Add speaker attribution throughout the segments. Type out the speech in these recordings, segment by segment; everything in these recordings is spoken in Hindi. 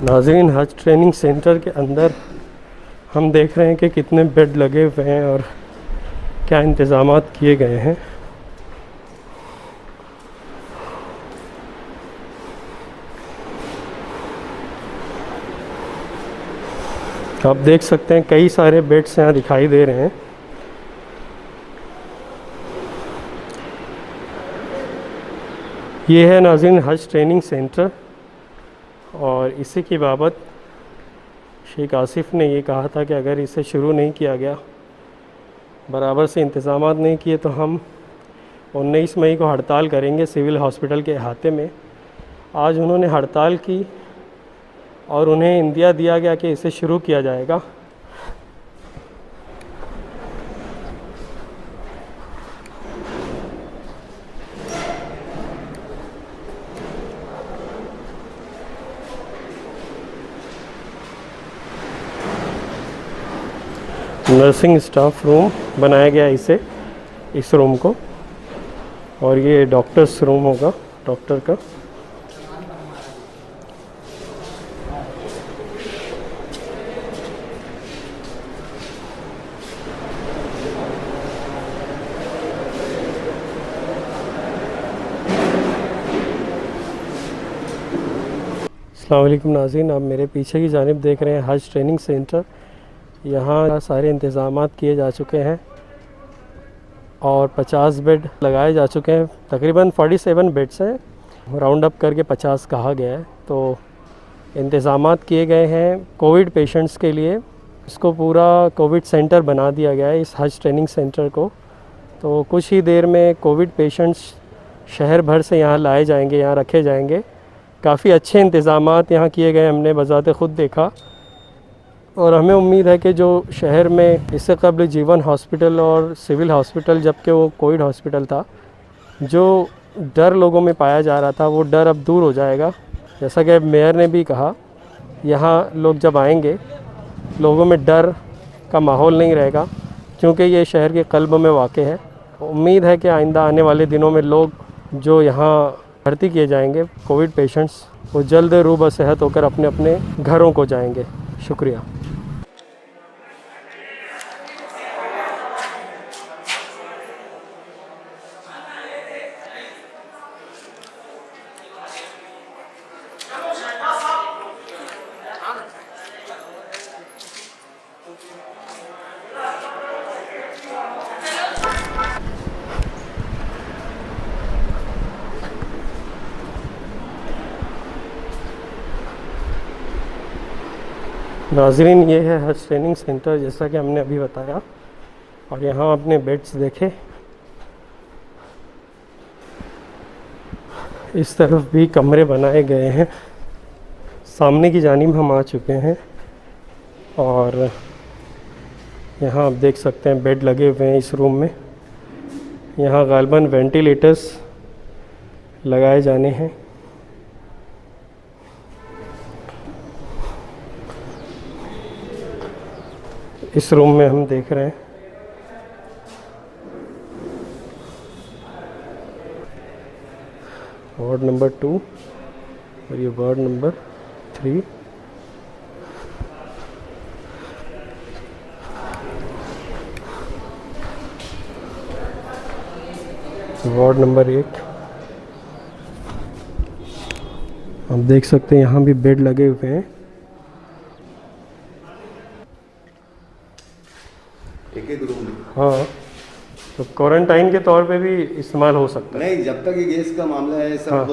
Speaker 1: नाज़रीन, हज ट्रेनिंग सेंटर के अंदर हम देख रहे हैं कि कितने बेड लगे हुए हैं और क्या इंतज़ामात किए गए हैं। आप देख सकते हैं कई सारे बेड्स यहाँ दिखाई दे रहे हैं। ये है नाज़रीन हज ट्रेनिंग सेंटर, और इसी की बाबत शेख आसिफ ने ये कहा था कि अगर इसे शुरू नहीं किया गया, बराबर से इंतज़ामात नहीं किए, तो हम 19 मई को हड़ताल करेंगे सिविल हॉस्पिटल के अहाते में। आज उन्होंने हड़ताल की और उन्हें इंदिया दिया गया कि इसे शुरू किया जाएगा। नर्सिंग स्टाफ रूम बनाया गया इस रूम को, और ये डॉक्टर्स रूम होगा, डॉक्टर का। अस्सलाम वालेकुम नाज़रीन, आप मेरे पीछे की जानिब देख रहे हैं हज ट्रेनिंग सेंटर। यहाँ सारे इंतज़ामात किए जा चुके हैं और 50 बेड लगाए जा चुके हैं। तकरीबन 47 बेड्स हैं, राउंड अप करके 50 कहा गया है। तो इंतज़ामात किए गए हैं कोविड पेशेंट्स के लिए। इसको पूरा कोविड सेंटर बना दिया गया है, इस हज ट्रेनिंग सेंटर को। तो कुछ ही देर में कोविड पेशेंट्स शहर भर से यहाँ लाए जाएंगे, यहाँ रखे जाएंगे। काफ़ी अच्छे इंतज़ामात यहाँ किए गए, हमने बज़ाते ख़ुद देखा। और हमें उम्मीद है कि जो शहर में इससे कबल जीवन हॉस्पिटल और सिविल हॉस्पिटल, जबकि वो कोविड हॉस्पिटल था, जो डर लोगों में पाया जा रहा था, वो डर अब दूर हो जाएगा। जैसा कि मेयर ने भी कहा, यहाँ लोग जब आएंगे, लोगों में डर का माहौल नहीं रहेगा, क्योंकि ये शहर के क़ल्ब में वाक़े है। उम्मीद है कि आइंदा आने वाले दिनों में लोग जो यहाँ भर्ती किए जाएंगे कोविड पेशेंट्स, वो जल्द रूब सेहत होकर अपने अपने घरों को जाएंगे। शुक्रिया। नाज़रीन, ये है हज ट्रेनिंग सेंटर, जैसा कि हमने अभी बताया। और यहाँ अपने बेड्स देखे, इस तरफ भी कमरे बनाए गए हैं। सामने की जानिब हम आ चुके हैं और यहाँ आप देख सकते हैं बेड लगे हुए हैं इस रूम में। यहाँ गालिबन वेंटिलेटर्स लगाए जाने हैं। इस रूम में हम देख रहे हैं वार्ड नंबर 2 और ये वार्ड नंबर 3। वार्ड नंबर 1 आप देख सकते हैं, यहाँ भी बेड लगे हुए हैं।
Speaker 2: एक रूम में।
Speaker 1: हाँ, तो क्वारंटाइन के तौर पे भी इस्तेमाल हो सकता है।
Speaker 2: नहीं, जब तक ये गैस का मामला है, सब
Speaker 1: हाँ।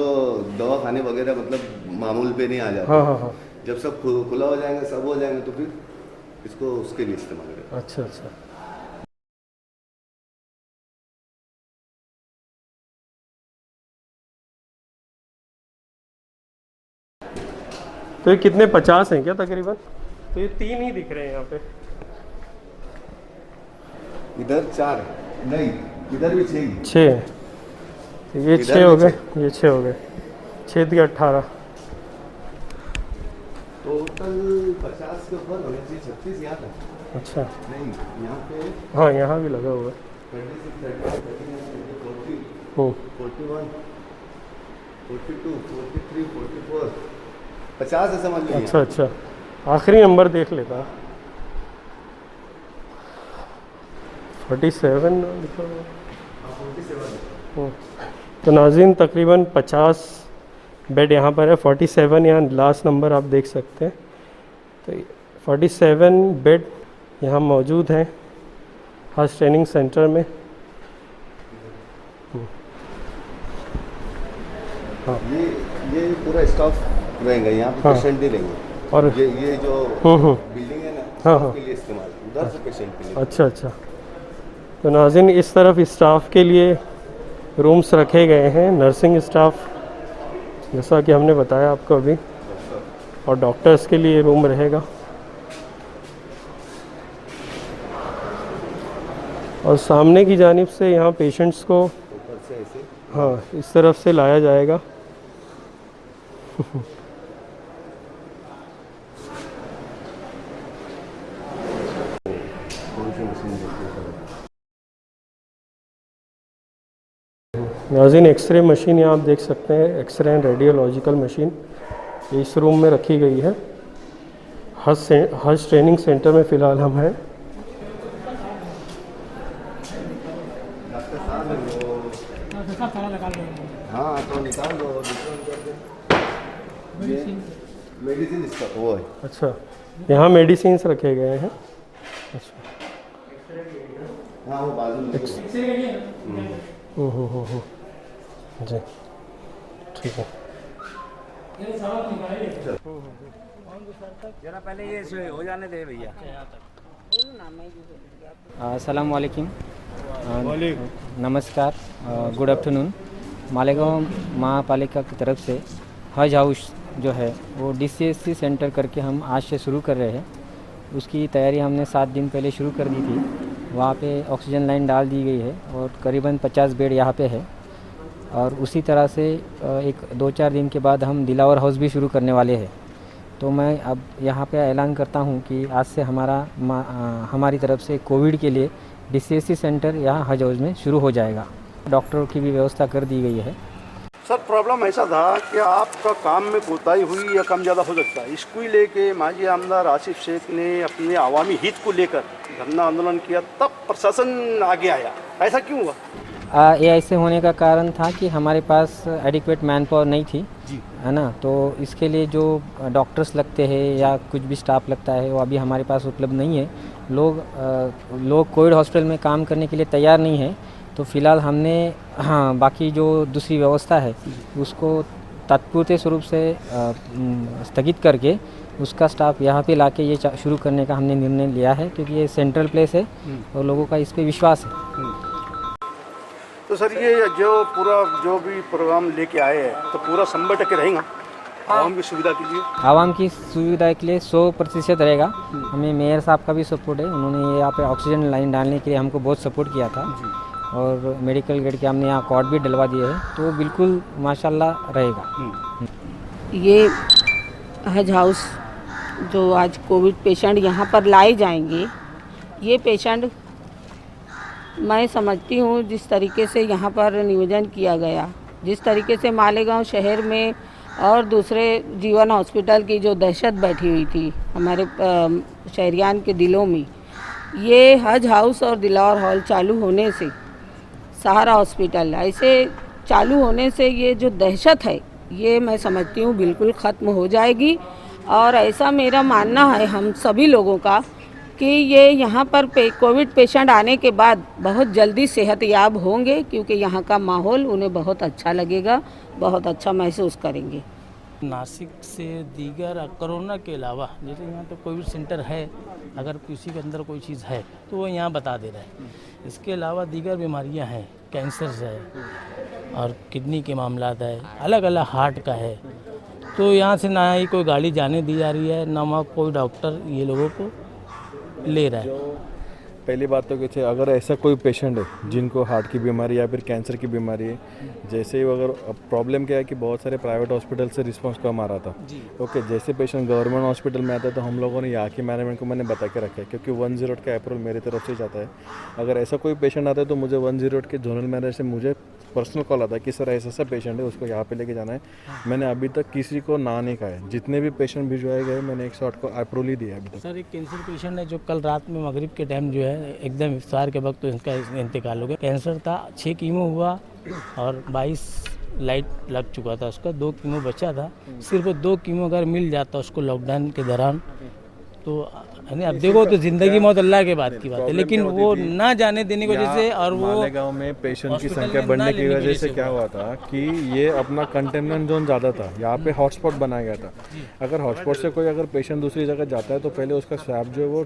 Speaker 2: दवा खाने वगैरह मतलब मामूल पे नहीं आ जाता।
Speaker 1: हाँ हाँ हाँ।
Speaker 2: जब सब खुला हो जाएगा, सब हो जाएगा, तो फिर इसको उसके लिए इस्तेमाल करें।
Speaker 1: अच्छा अच्छा। तो ये कितने 50 हैं क्या तकरीबन? तो ये 3 ही दिख रहे हैं यहाँ पे।
Speaker 2: इधर 4 नहीं, इधर भी 6।
Speaker 1: 6 ये 6 हो गए, ये 6 हो गए, 6 के 18।
Speaker 2: टोटल 50 के ऊपर होने चाहिए। 36 यहाँ था।
Speaker 1: अच्छा।
Speaker 2: नहीं, यहाँ पे
Speaker 1: हाँ, यहाँ भी लगा हुआ है।
Speaker 2: 36, 39, 40, 41, 42, 43, 44, 50 है समझ लीजिए।
Speaker 1: अच्छा अच्छा, आखिरी नंबर देख लेता। 47 लिखा हुआ। तो नाज़रीन तकरीबन 50 बेड यहाँ पर है। 47 यहाँ लास्ट नंबर आप देख सकते हैं। तो 47 बेड यहाँ मौजूद हैं हज ट्रेनिंग सेंटर में। हाँ
Speaker 2: ये पूरा स्टाफ रहेंगे यहाँ पे,
Speaker 1: हाँ।
Speaker 2: पेशेंट नहीं रहेंगे।
Speaker 1: और
Speaker 2: ये जो बिल्डिंग है ना,
Speaker 1: हाँ हाँ,
Speaker 2: के लिए इस्तेमाल, उधर से पेशेंट के लिए।
Speaker 1: अच्छा अच्छा। तो नाज़रीन इस तरफ स्टाफ के लिए रूम्स रखे गए हैं, नर्सिंग स्टाफ जैसा कि हमने बताया आपको अभी, और डॉक्टर्स के लिए रूम रहेगा। और सामने की जानिब से यहाँ पेशेंट्स को
Speaker 2: ऊपर से ऐसे
Speaker 1: हाँ इस तरफ से लाया जाएगा।
Speaker 2: कौन सी मशीन देखते हैं।
Speaker 1: नाज़रीन एक्सरे मशीन यहाँ आप देख सकते हैं, एक्सरे एंड रेडियोलॉजिकल मशीन इस रूम में रखी गई है। हज ट्रेनिंग सेंटर में फ़िलहाल हम हैं।
Speaker 2: हाँ तो निकाल दो, मेडिसिन इसका वो है।
Speaker 1: अच्छा, यहाँ मेडिसिन्स रखे गए हैं। अच्छा,
Speaker 2: हाँ वो बाजू में
Speaker 1: जी ठीक है।
Speaker 3: जरा पहले ये हो जाने दे भैया। अस्सलाम वालेकुम, नमस्कार, गुड आफ्टरनून। मालेगांव महापालिका की तरफ से हज हाउस जो है वो DCSC सेंटर करके हम आज से शुरू कर रहे हैं। उसकी तैयारी हमने 7 दिन पहले शुरू कर दी थी। वहाँ पे ऑक्सीजन लाइन डाल दी गई है और करीबन 50 बेड यहाँ पे है। और उसी तरह से एक 2-4 दिन के बाद हम दिलावर हाउस भी शुरू करने वाले हैं। तो मैं अब यहाँ पे ऐलान करता हूँ कि आज से हमारी तरफ से कोविड के लिए DCSC सेंटर यहाँ हज हाउस में शुरू हो जाएगा। डॉक्टरों की भी व्यवस्था कर दी गई है।
Speaker 4: सर प्रॉब्लम ऐसा था कि आपका काम में कोताही हुई या कम ज़्यादा हो सकता है। इसको ही लेके माजी आमदार आसिफ शेख ने अपने अवामी हित को लेकर धरना आंदोलन किया, तब प्रशासन आगे आया। ऐसा क्यों हुआ?
Speaker 3: ये ऐसे होने का कारण था कि हमारे पास एडिक्वेट मैन पावर नहीं थी
Speaker 4: जी,
Speaker 3: है ना। तो इसके लिए जो डॉक्टर्स लगते हैं या कुछ भी स्टाफ लगता है वो अभी हमारे पास उपलब्ध नहीं है। लोग कोविड हॉस्पिटल में काम करने के लिए तैयार नहीं है। तो फ़िलहाल हमने बाकी जो दूसरी व्यवस्था है उसको तत्पूर्त स्वरूप से स्थगित करके उसका स्टाफ यहाँ पे लाके ये शुरू करने का हमने निर्णय लिया है, क्योंकि ये सेंट्रल प्लेस है और लोगों का इस पे विश्वास है।
Speaker 4: तो सर ये जो भी प्रोग्राम लेके आए हैं तो पूरा 100% रहेगा आवाम की सुविधा के लिए?
Speaker 3: आवाम की सुविधा के लिए 100% रहेगा। हमें मेयर साहब का भी सपोर्ट है। उन्होंने यहाँ पे ऑक्सीजन लाइन डालने के लिए हमको बहुत सपोर्ट किया था और मेडिकल ग्रेड के हमने यहाँ कॉर्ड भी डलवा दिए हैं। तो बिल्कुल माशाल्लाह रहेगा।
Speaker 5: ये हज हाउस जो आज कोविड पेशेंट यहाँ पर लाए जाएंगे, ये पेशेंट मैं समझती हूँ जिस तरीके से यहाँ पर नियोजन किया गया, जिस तरीके से मालेगांव शहर में और दूसरे जीवन हॉस्पिटल की जो दहशत बैठी हुई थी हमारे शहरियान के दिलों में, ये हज हाउस और दिलावर हॉल चालू होने से, सहारा हॉस्पिटल ऐसे चालू होने से ये जो दहशत है ये मैं समझती हूँ बिल्कुल ख़त्म हो जाएगी। और ऐसा मेरा मानना है हम सभी लोगों का कि ये यहाँ पर कोविड पेशेंट आने के बाद बहुत जल्दी सेहतयाब होंगे, क्योंकि यहाँ का माहौल उन्हें बहुत अच्छा लगेगा, बहुत अच्छा महसूस करेंगे।
Speaker 6: नासिक से दीगर कोरोना के अलावा जैसे यहाँ तो कोविड सेंटर है, अगर किसी के अंदर कोई चीज़ है तो वो यहाँ बता दे रहा है। इसके अलावा दीगर बीमारियाँ हैं, कैंसर है और किडनी के मामला है, अलग अलग हार्ट का है। तो यहाँ से ना ही कोई गाड़ी जाने दी जा रही है, ना कोई डॉक्टर ये लोगों को ले रहा है।
Speaker 7: पहली बात तो कैसे अगर ऐसा कोई पेशेंट है जिनको हार्ट की बीमारी या फिर कैंसर की बीमारी है, जैसे ही अगर प्रॉब्लम क्या है कि बहुत सारे प्राइवेट हॉस्पिटल से रिस्पांस कम आ रहा था। ओके, जैसे पेशेंट गवर्नमेंट हॉस्पिटल में आता है तो हम लोगों ने यहाँ की मैनेजमेंट को मैंने बता के रखा है, क्योंकि 108 का अप्रूवल मेरी तरफ से जाता है। अगर ऐसा कोई पेशेंट आता है तो मुझे 108 के जोनल मैनेजर से मुझे पर्सनल कॉल आता है कि सर ऐसा पेशेंट है, उसको यहाँ पे लेके जाना है। मैंने अभी तक किसी को ना नहीं कहा है। जितने भी पेशेंट भिजवाए गए मैंने 108 को अप्रूवल ही दिया है अभी तक।
Speaker 6: सर, एक कैंसर पेशेंट है जो कल रात में मगरिब के टाइम जो है एकदम इफ्तार के वक्त तो इसका इंतकाल हो गया। कैंसर था, 6 कीमो हुआ और 22 लाइट लग चुका था उसका, 2 कीमो बचा था। सिर्फ 2 कीमो अगर मिल जाता उसको लॉकडाउन के दौरान तो अब देखो तो जिंदगी मौत अल्लाह के बाद की बात है, लेकिन वो ना जाने देने की वजह से और वो
Speaker 7: मालेगांव में पेशेंट की संख्या बढ़ने की वजह से क्या हुआ था कि ये अपना कंटेनमेंट जोन ज़्यादा था, यहाँ पे हॉटस्पॉट बनाया गया था। अगर हॉटस्पॉट से कोई अगर पेशेंट दूसरी जगह जाता है तो पहले उसका स्वैब जो है वो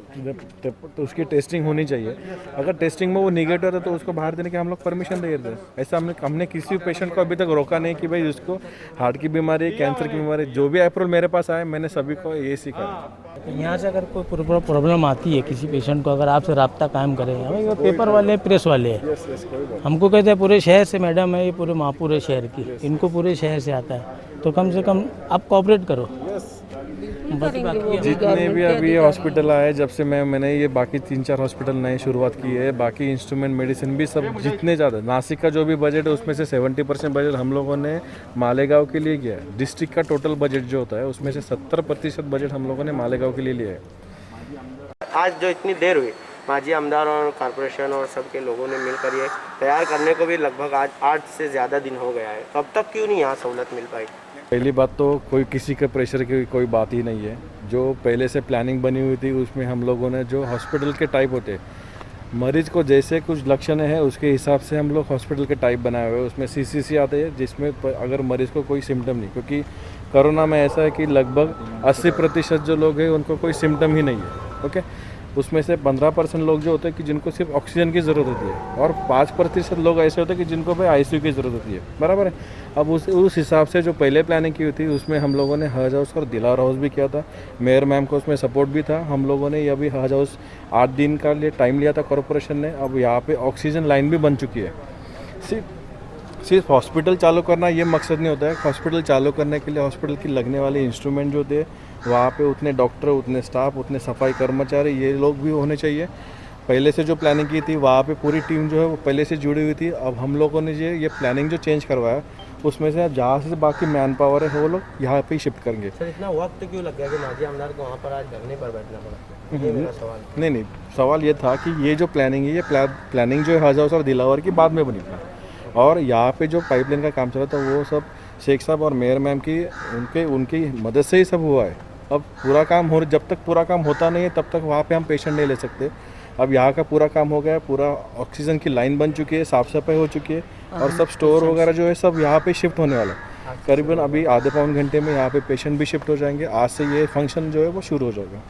Speaker 7: तो उसकी टेस्टिंग होनी चाहिए। अगर टेस्टिंग में वो निगेटिव है तो उसको बाहर देने की हम लोग परमिशन दे देते हैं। ऐसा हमने किसी पेशेंट को अभी तक रोका नहीं कि भाई उसको हार्ट की बीमारी, कैंसर की बीमारी, जो भी अप्रूवल मेरे पास आए मैंने सभी को ये सिखाया।
Speaker 6: यहाँ से अगर कोई प्रॉब्लम आती है किसी पेशेंट को, अगर आपसे रब्ता कायम करें, हमें वो पेपर वाले हैं, प्रेस वाले हैं, हमको कहते हैं पूरे शहर से मैडम है, ये पूरे महापुरे शहर की, इनको पूरे शहर से आता है, तो कम से कम आप कोऑपरेट करो।
Speaker 7: जितने भी अभी हॉस्पिटल आए जब से मैंने ये बाकी 3-4 हॉस्पिटल नए शुरुआत की है, बाकी इंस्ट्रूमेंट मेडिसिन भी सब जितने ज़्यादा, नासिक का जो भी बजट है उसमें से 70% बजट हम लोगों ने मालेगांव के लिए किया है। डिस्ट्रिक्ट का टोटल बजट जो होता है उसमें से 70% बजट हम लोगों ने मालेगांव के लिए लिया है।
Speaker 8: आज जो इतनी देर हुई, माजी आमदार और कॉरपोरेशन और सबके लोगों ने मिलकर ये तैयार करने को भी लगभग आज 8 से ज़्यादा दिन हो गया है, तो अब तक क्यों नहीं यहाँ सहूलत मिल पाई?
Speaker 7: पहली बात तो कोई किसी के प्रेशर की कोई बात ही नहीं है। जो पहले से प्लानिंग बनी हुई थी उसमें हम लोगों ने जो हॉस्पिटल के टाइप होते हैं, मरीज को जैसे कुछ लक्षण है उसके हिसाब से हम लोग हॉस्पिटल के टाइप बनाए हुए हैं। उसमें CCC आते हैं जिसमें अगर मरीज़ को कोई सिम्टम नहीं, क्योंकि कोरोना में ऐसा है कि लगभग 80% जो लोग हैं उनको कोई सिम्टम ही नहीं है। ओके, उसमें से 15% लोग जो होते हैं कि जिनको सिर्फ ऑक्सीजन की ज़रूरत होती है और 5% लोग ऐसे होते हैं कि जिनको भाई ICU की ज़रूरत होती है। बराबर है। अब उस हिसाब से जो पहले प्लानिंग की हुई थी उसमें हम लोगों ने हज हाउस और दिलावर हाउस भी किया था। मेयर मैम को उसमें सपोर्ट भी था। हम लोगों ने ये भी हज हाउस 8 दिन का लिए टाइम लिया था कॉरपोरेशन ने। अब यहाँ पे ऑक्सीजन लाइन भी बन चुकी है। सिर्फ हॉस्पिटल चालू करना ये मकसद नहीं होता है। हॉस्पिटल चालू करने के लिए हॉस्पिटल की लगने वाले इंस्ट्रूमेंट जो थे वहाँ पे उतने डॉक्टर, उतने स्टाफ, उतने सफाई कर्मचारी ये लोग भी होने चाहिए। पहले से जो प्लानिंग की थी वहाँ पे पूरी टीम जो है वो पहले से जुड़ी हुई थी। अब हम लोगों ने ये प्लानिंग जो चेंज करवाया उसमें से जहाँ से बाकी मैन पावर है वो लोग यहाँ पे ही शिफ्ट करेंगे।
Speaker 8: सर, इतना वक्त क्यों लग गया कि माजी आमदार को वहाँ पर आज धरने पर बैठना पड़ा? ये मेरा सवाल।
Speaker 7: नहीं, सवाल ये था कि ये जो प्लानिंग है ये प्लानिंग जो है हज हाउस और दिलावर की बाद में बनी था और यहाँ पे जो पाइपलाइन का काम चला था वो सब शेख साहब और मेयर मैम की उनकी मदद से ही सब हुआ है। अब पूरा काम जब तक पूरा काम होता नहीं है तब तक वहाँ पे हम पेशेंट नहीं ले सकते। अब यहाँ का पूरा काम हो गया, पूरा ऑक्सीजन की लाइन बन चुकी है, साफ़ सफाई हो चुकी है और सब स्टोर वगैरह जो है सब यहाँ पे शिफ्ट होने वाला है। करीबन अभी आधे पौन घंटे में यहाँ पे पेशेंट भी शिफ्ट हो जाएंगे। आज से ये फंक्शन जो है वो शुरू हो जाएगा।